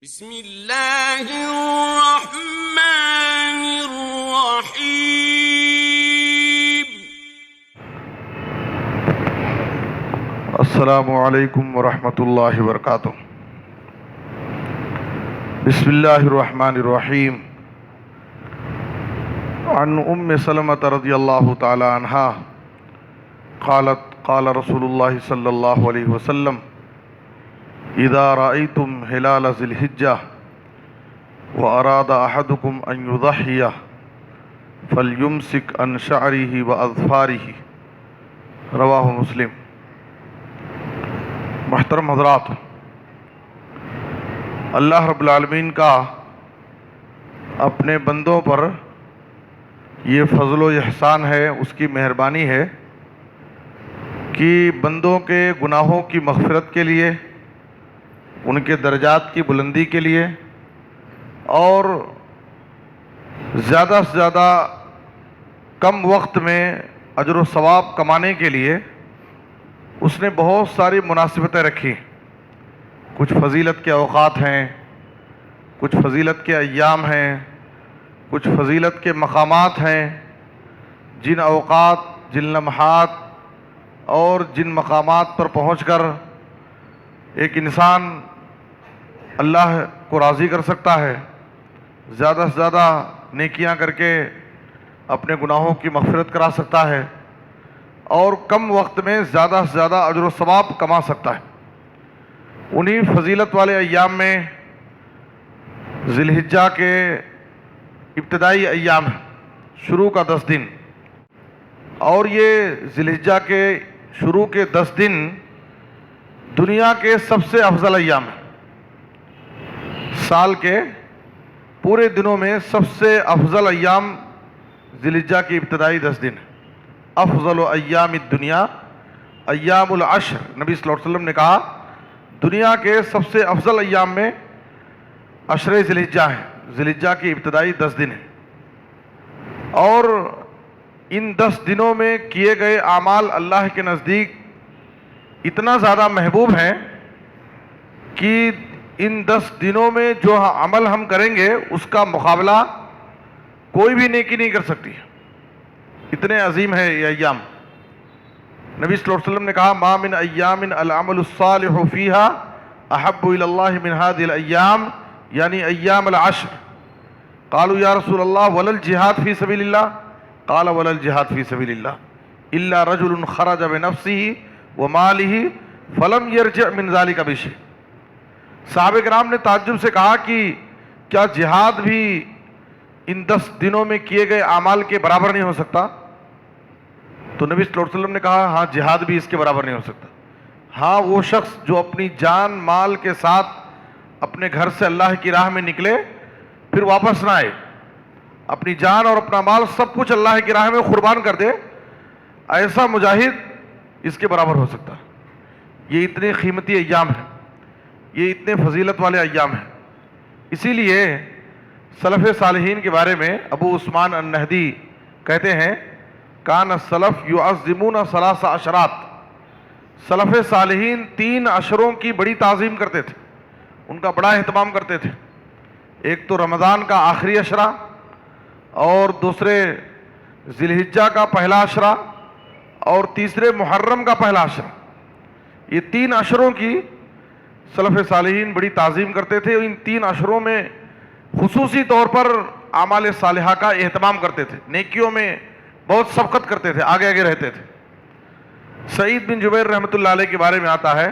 بسم اللہ الرحمن الرحیم۔ السلام علیکم ورحمۃ اللہ وبرکاتہ۔ بسم اللہ الرحمن الرحیم۔ عن ام سلمۃ رضی اللہ تعالی عنہا قالت قال رسول اللہ صلی اللہ علیہ وسلم اذا رأيتم هلال ذي الحجة وأراد أحدكم أن يضحي فليمسك عن شعره وأظفاره رواہ مسلم۔ محترم حضرات، اللہ رب العالمین کا اپنے بندوں پر یہ فضل و احسان ہے، اس کی مہربانی ہے کہ بندوں کے گناہوں کی مغفرت کے لیے، ان کے درجات کی بلندی کے لیے اور زیادہ سے زیادہ کم وقت میں اجر و ثواب کمانے کے لیے اس نے بہت ساری مناسبتیں رکھی۔ کچھ فضیلت کے اوقات ہیں، کچھ فضیلت کے ایام ہیں، کچھ فضیلت کے مقامات ہیں، جن اوقات، جن لمحات اور جن مقامات پر پہنچ کر ایک انسان اللہ کو راضی کر سکتا ہے، زیادہ سے زیادہ نیکیاں کر کے اپنے گناہوں کی مغفرت کرا سکتا ہے اور کم وقت میں زیادہ سے زیادہ اجر و ثواب کما سکتا ہے۔ انہی فضیلت والے ایام میں ذی الحجہ کے ابتدائی ایام ہیں، شروع کا 10 دن، اور یہ ذی الحجہ کے شروع کے 10 دن دنیا کے سب سے افضل ایام ہیں۔ سال کے پورے دنوں میں سب سے افضل ایام ذی الحجہ کی ابتدائی 10 دن۔ افضل ایام الدنیا ایام العشر، نبی صلی اللہ علیہ وسلم نے کہا دنیا کے سب سے افضل ایام میں عشر ذی الحجہ ہیں، ذی الحجہ کی ابتدائی 10 دن ہیں، اور ان 10 دنوں میں کیے گئے اعمال اللہ کے نزدیک اتنا زیادہ محبوب ہیں کہ ان 10 دنوں میں جو عمل ہم کریں گے اس کا مقابلہ کوئی بھی نیکی نہیں کر سکتی، اتنے عظیم ہے یہ ایام۔ نبی صلی اللہ علیہ وسلم نے کہا ما من ایام العمل الصالح فیہا احب الی اللہ من هذه الايام، یعنی ایام العشر۔ قالوا یا رسول اللہ ولا الجہاد فی سبیل اللہ؟ قال ولا الجہاد فی سبیل اللہ الا رجل خرج بنفسه ومالہ فلم یرجع من ذلک بشیء۔ صحابہ کرام نے تعجب سے کہا کہ کیا جہاد بھی ان 10 دنوں میں کیے گئے اعمال کے برابر نہیں ہو سکتا؟ تو نبی صلی اللہ علیہ وسلم نے کہا ہاں، جہاد بھی اس کے برابر نہیں ہو سکتا۔ ہاں، وہ شخص جو اپنی جان مال کے ساتھ اپنے گھر سے اللہ کی راہ میں نکلے پھر واپس نہ آئے، اپنی جان اور اپنا مال سب کچھ اللہ کی راہ میں قربان کر دے، ایسا مجاہد اس کے برابر ہو سکتا ہے۔ یہ اتنے قیمتی ایام ہیں، یہ اتنے فضیلت والے ایام ہیں۔ اسی لیے سلف صالحین کے بارے میں ابو عثمان النہدی کہتے ہیں کان السلف یعظمون 3 عشرات، سلف صالحین 3 عشروں کی بڑی تعظیم کرتے تھے، ان کا بڑا اہتمام کرتے تھے۔ ایک تو رمضان کا آخری عشرہ، اور دوسرے ذی الحجہ کا پہلا عشرہ، اور تیسرے محرم کا پہلا عشرہ۔ یہ 3 عشروں کی سلف صالحین بڑی تعظیم کرتے تھے، ان 3 عشروں میں خصوصی طور پر اعمال صالحہ کا اہتمام کرتے تھے، نیکیوں میں بہت سبقت کرتے تھے، آگے آگے رہتے تھے۔ سعید بن جبیر رحمۃ اللہ علیہ کے بارے میں آتا ہے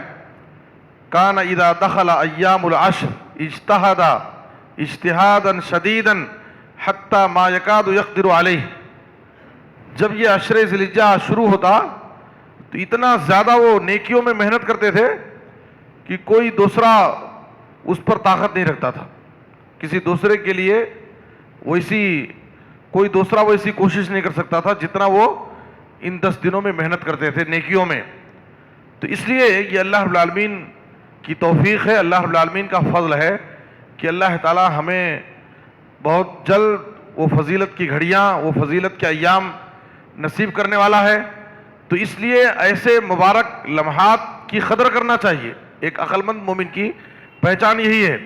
کان اذا دخل ایام العشر اجتہد اجتہادا شدیدا حتی ما یکاد یقدر علیہ۔ جب یہ عشر ذی الحجہ شروع ہوتا تو اتنا زیادہ وہ نیکیوں میں محنت کرتے تھے کہ کوئی دوسرا اس پر طاقت نہیں رکھتا تھا، کسی دوسرے کے لیے کوئی دوسرا ویسی کوشش نہیں کر سکتا تھا جتنا وہ ان 10 دنوں میں محنت کرتے تھے نیکیوں میں۔ تو اس لیے یہ اللہ رب العالمین کی توفیق ہے، اللہ رب العالمین کا فضل ہے کہ اللہ تعالی ہمیں بہت جلد وہ فضیلت کی گھڑیاں، وہ فضیلت کے ایام نصیب کرنے والا ہے۔ تو اس لیے ایسے مبارک لمحات کی قدر کرنا چاہیے۔ ایک عقل مند مومن کی پہچان یہی ہے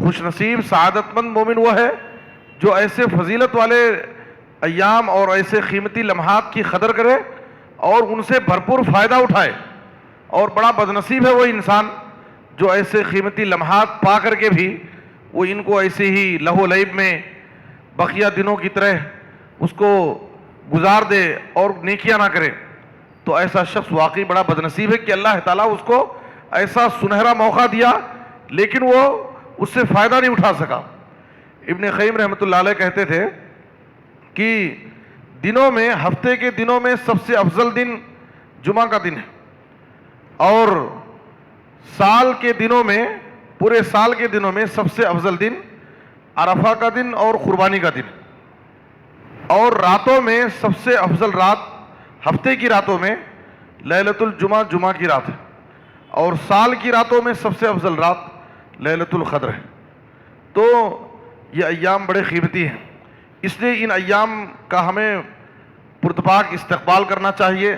خوش نصیب سعادت مند مومن وہ ہے جو ایسے فضیلت والے ایام اور ایسے قیمتی لمحات کی قدر کرے اور ان سے بھرپور فائدہ اٹھائے، اور بڑا بدنصیب ہے وہ انسان جو ایسے قیمتی لمحات پا کر کے بھی وہ ان کو ایسے ہی لہو لعب میں بقیہ دنوں کی طرح اس کو گزار دے اور نیکیاں نہ کرے۔ تو ایسا شخص واقعی بڑا بدنصیب ہے کہ اللہ تعالیٰ اس کو ایسا سنہرا موقع دیا لیکن وہ اس سے فائدہ نہیں اٹھا سکا۔ ابن قیم رحمۃ اللہ علیہ کہتے تھے کہ دنوں میں، ہفتے کے دنوں میں سب سے افضل دن جمعہ کا دن ہے، اور سال کے دنوں میں، پورے سال کے دنوں میں سب سے افضل دن عرفہ کا دن اور قربانی کا دن، اور راتوں میں سب سے افضل رات ہفتے کی راتوں میں لیلۃ الجمعہ جمعہ کی رات ہے، اور سال کی راتوں میں سب سے افضل رات لیلۃ القدر ہے۔ تو یہ ایام بڑے قیمتی ہیں، اس لیے ان ایام کا ہمیں پرتپاک استقبال کرنا چاہیے،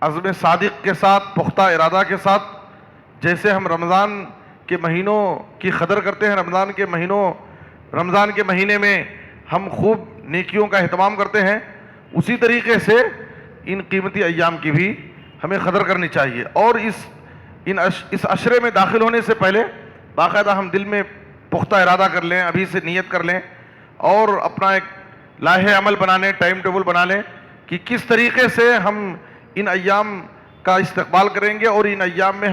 عزم صادق کے ساتھ، پختہ ارادہ کے ساتھ۔ جیسے ہم رمضان کے مہینوں کی قدر کرتے ہیں، رمضان کے مہینے میں ہم خوب نیکیوں کا اہتمام کرتے ہیں، اسی طریقے سے ان قیمتی ایام کی بھی ہمیں قدر کرنی چاہیے، اور اس عشرے میں داخل ہونے سے پہلے باقاعدہ ہم دل میں پختہ ارادہ کر لیں، ابھی سے نیت کر لیں اور اپنا ایک لائحہ عمل بنا لیں، ٹائم ٹیبل بنا لیں کہ کس طریقے سے ہم ان ایام کا استقبال کریں گے، اور ان ایام میں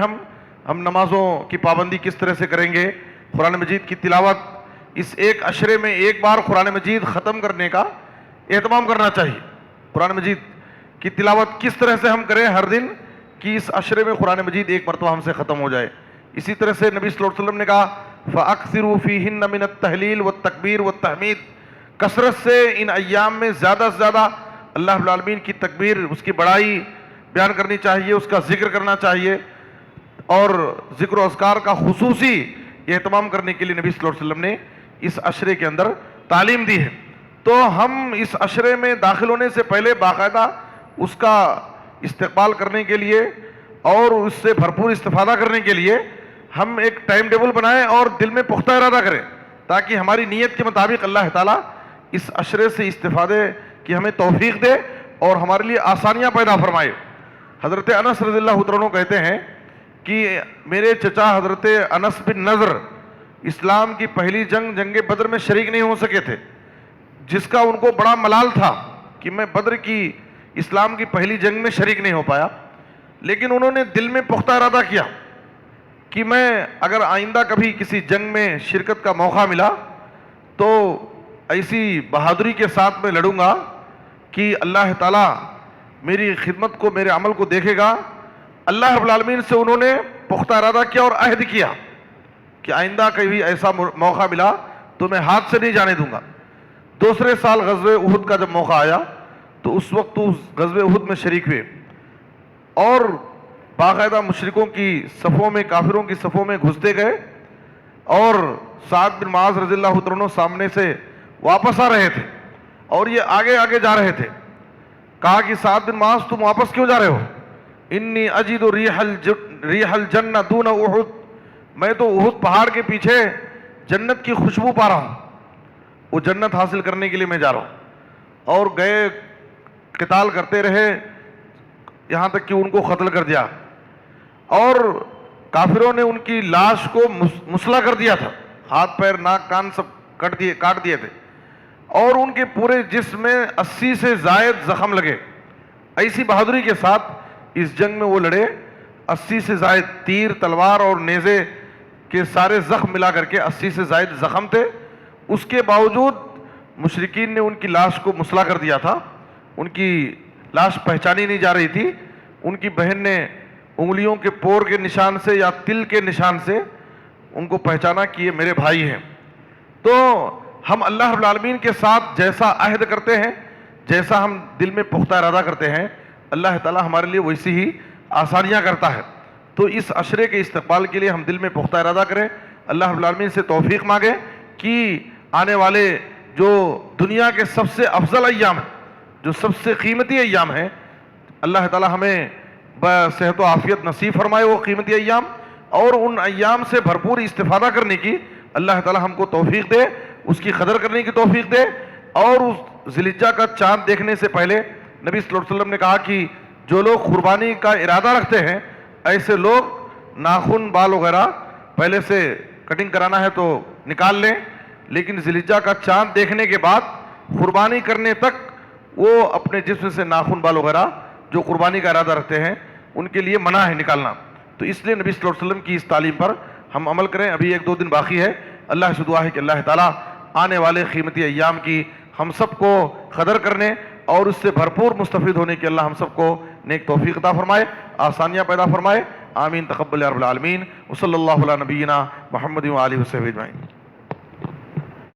ہم نمازوں کی پابندی کس طرح سے کریں گے، قرآن مجید کی تلاوت، اس ایک عشرے میں ایک بار قرآن مجید ختم کرنے کا اہتمام کرنا چاہیے۔ قرآن مجید کی تلاوت کس طرح سے ہم کریں ہر دن کہ اس عشرے میں قرآن مجید ایک مرتبہ ہم سے ختم ہو جائے۔ اسی طرح سے نبی صلی اللہ علیہ وسلم نے کہا فَأَكْثِرُوا فِيهِنَّ مِنَ التَّهْلِيلِ وَالتَّكْبِيرِ وَالتَّحْمِيدِ، کثرت سے ان ایام میں زیادہ سے زیادہ اللہ رب العالمین کی تکبیر، اس کی بڑائی بیان کرنی چاہیے، اس کا ذکر کرنا چاہیے، اور ذکر و اذکار کا خصوصی اہتمام کرنے کے لیے نبی صلی اللہ علیہ وسلم نے اس عشرے کے اندر تعلیم دی ہے۔ تو ہم اس عشرے میں داخل ہونے سے پہلے باقاعدہ اس کا استقبال کرنے کے لیے اور اس سے بھرپور استفادہ کرنے کے لیے ہم ایک ٹائم ٹیبل بنائیں اور دل میں پختہ ارادہ کریں، تاکہ ہماری نیت کے مطابق اللہ تعالیٰ اس عشرے سے استفادے کی ہمیں توفیق دے اور ہمارے لیے آسانیاں پیدا فرمائے۔ حضرت انس رضی اللہ عنہ کہتے ہیں کہ میرے چچا حضرت انس بن نضر اسلام کی پہلی جنگ بدر میں شریک نہیں ہو سکے تھے، جس کا ان کو بڑا ملال تھا کہ میں بدر کی اسلام کی پہلی جنگ میں شریک نہیں ہو پایا، لیکن انہوں نے دل میں پختہ ارادہ کیا کہ میں اگر آئندہ کبھی کسی جنگ میں شرکت کا موقع ملا تو ایسی بہادری کے ساتھ میں لڑوں گا کہ اللہ تعالیٰ میری خدمت کو، میرے عمل کو دیکھے گا۔ اللہ رب العالمین سے انہوں نے پختہ ارادہ کیا اور عہد کیا کہ آئندہ کبھی ایسا موقع ملا تو میں ہاتھ سے نہیں جانے دوں گا۔ دوسرے سال غزوہ احد کا جب موقع آیا تو اس وقت اس غزوہ احد میں شریک ہوئے اور باقاعدہ مشرکوں کی صفوں میں، کافروں کی صفوں میں گھستے گئے، اور سعد بن معاذ رضی اللہ عنہ سامنے سے واپس آ رہے تھے اور یہ آگے آگے جا رہے تھے۔ کہا کہ سعد بن معاذ تم واپس کیوں جا رہے ہو؟ انی اجد ریح الجنہ دون احد، میں تو احد پہاڑ کے پیچھے جنت کی خوشبو پا رہا ہوں، وہ جنت حاصل کرنے کے لیے میں جا رہا ہوں۔ اور گئے، قتال کرتے رہے یہاں تک کہ ان کو قتل کر دیا، اور کافروں نے ان کی لاش کو مسلح کر دیا تھا، ہاتھ پیر ناک کان سب کاٹ دیے تھے، اور ان کے پورے جسم میں 80 سے زائد زخم لگے۔ ایسی بہادری کے ساتھ اس جنگ میں وہ لڑے، 80 سے زائد تیر، تلوار اور نیزے کے سارے زخم ملا کر کے 80 سے زائد زخم تھے۔ اس کے باوجود مشرکین نے ان کی لاش کو مسلح کر دیا تھا، ان کی لاش پہچانی نہیں جا رہی تھی۔ ان کی بہن نے انگلیوں کے پور کے نشان سے یا تل کے نشان سے ان کو پہچانا کہ یہ میرے بھائی ہیں۔ تو ہم اللہ رب العالمین کے ساتھ جیسا عہد کرتے ہیں، جیسا ہم دل میں پختہ ارادہ کرتے ہیں، اللہ تعالیٰ ہمارے لیے ویسی ہی آسانیاں کرتا ہے۔ تو اس عشرے کے استقبال کے لیے ہم دل میں پختہ ارادہ کریں، اللہ رب العالمین سے توفیق مانگیں کہ آنے والے جو دنیا کے سب سے افضل ایام ہیں، جو سب سے قیمتی ایام ہیں، اللہ تعالیٰ ہمیں صحت و عافیت نصیب فرمائے وہ قیمتی ایام، اور ان ایام سے بھرپور استفادہ کرنے کی اللہ تعالی ہم کو توفیق دے، اس کی قدر کرنے کی توفیق دے، اور اس ذی الحجہ کا چاند دیکھنے سے پہلے نبی صلی اللہ علیہ وسلم نے کہا کہ جو لوگ قربانی کا ارادہ رکھتے ہیں ایسے لوگ ناخن بال وغیرہ پہلے سے کٹنگ کرانا ہے تو نکال لیں، لیکن ذی الحجہ کا چاند دیکھنے کے بعد قربانی کرنے تک وہ اپنے جسم سے ناخن بال وغیرہ جو قربانی کا ارادہ رکھتے ہیں ان کے لیے منع ہے نکالنا۔ تو اس لیے نبی صلی اللہ علیہ وسلم کی اس تعلیم پر ہم عمل کریں۔ ابھی 1-2 دن باقی ہے، اللہ سے دعا ہے کہ اللہ تعالیٰ آنے والے قیمتی ایام کی ہم سب کو قدر کرنے اور اس سے بھرپور مستفید ہونے کی اللہ ہم سب کو نیک توفیق عطا فرمائے، آسانیاں پیدا فرمائے، آمین تقبل یا رب العالمین، وصلی اللہ علی نبینا محمد و آلہ وصحبہ اجمعین۔